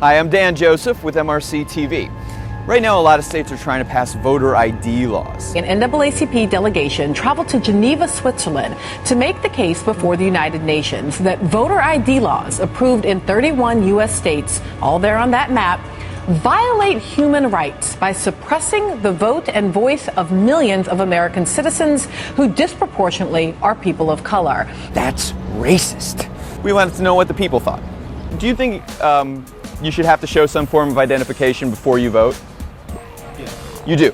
Hi, I'm Dan Joseph with MRCTV. Right now, a lot of states are trying to pass voter ID laws. An NAACP delegation traveled to Geneva, Switzerland to make the case before the United Nations that voter ID laws approved in 31 U.S. states, all there on that map, violate human rights by suppressing the vote and voice of millions of American citizens who disproportionately are people of color. That's racist. We wanted to know what the people thought. Do you think you should have to show some form of identification before you vote? Yes. You do?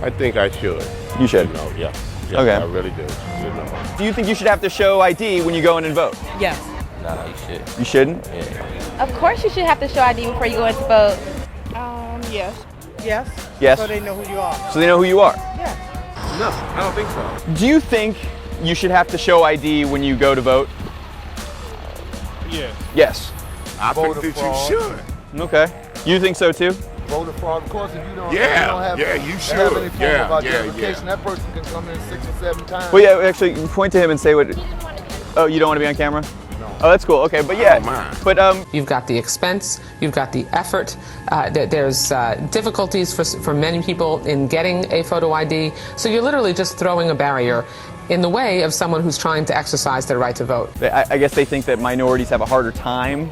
I think I should. You should? No, yeah. Okay. I really do. You know. Do you think you should have to show ID when you go in and vote? Yes. Nah, you should. You shouldn't? Yeah. Of course you should have to show ID before you go in to vote. Yes. Yes? Yes. So they know who you are. So they know who you are? Yeah. No, I don't think so. Do you think you should have to show ID when you go to vote? Yes. Yes. I think that you should. Okay. You think so too? Voter fraud, of course, if you don't, Yeah, if you don't have, yeah, you have should. any form Yeah, of yeah, identification, yeah. that person can come in 6 or 7 times. Well, yeah, actually, point to him and say what. Oh, you don't want to be on camera? No. Oh, that's cool. Okay, but yeah. don't mind. But You've got the expense, you've got the effort. There's difficulties for many people in getting a photo ID. So you're literally just throwing a barrier in the way of someone who's trying to exercise their right to vote. I guess they think that minorities have a harder time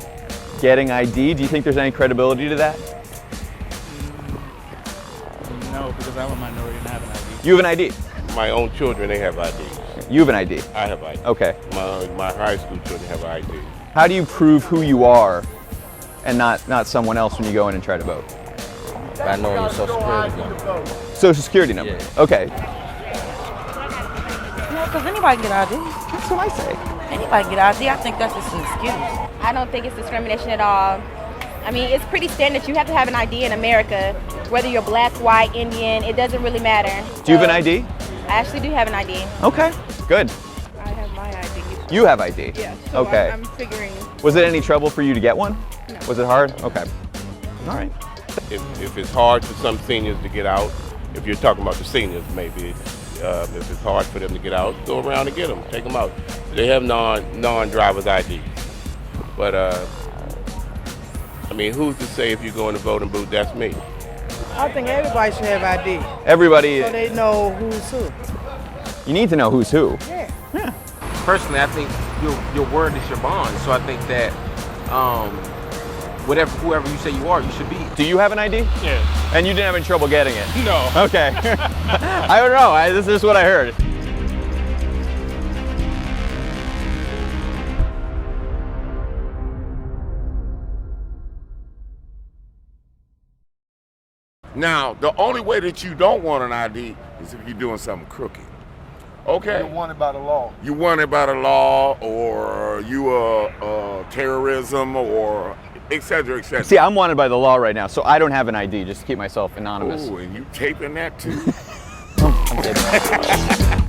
getting ID. Do you think there's any credibility to that? No, because I'm a minority and I have an ID. You have an ID. My own children, they have IDs. You have an ID. I have ID. Okay. My high school children have ID. How do you prove who you are and not someone else when you go in and try to vote? By knowing your social security number. Social security number. Yeah. Okay. No, because anybody can get ID. That's what I say. Anybody can get ID. I think that's just an excuse. I don't think it's discrimination at all. I mean, it's pretty standard. You have to have an ID in America, whether you're black, white, Indian, it doesn't really matter. Do you have an ID? I actually do have an ID. Okay. Good. I have my ID. You have ID? Yeah. So Okay. I'm figuring. Was it any trouble for you to get one? No. Was it hard? Okay. All right. If it's hard for some seniors to get out, if you're talking about the seniors, maybe, if it's hard for them to get out, go around and get them, take them out. They have non-driver's ID. But, I mean, who's to say if you go in the voting booth, that's me? I think everybody should have ID. Everybody, So they know who's who. you need to know who's who. Yeah. Personally, I think your word is your bond. So I think that whoever you say you are, you should be. Do you have an ID? Yeah. And you didn't have any trouble getting it? No. Okay. I don't know. This is what I heard. Now, the only way that you don't want an ID is if you're doing something crooked. Okay? You're wanted by the law. You want it by the law, or you are terrorism, or et cetera, et cetera. See, I'm wanted by the law right now, so I don't have an ID just to keep myself anonymous. Ooh, and you taping that too? I'm kidding.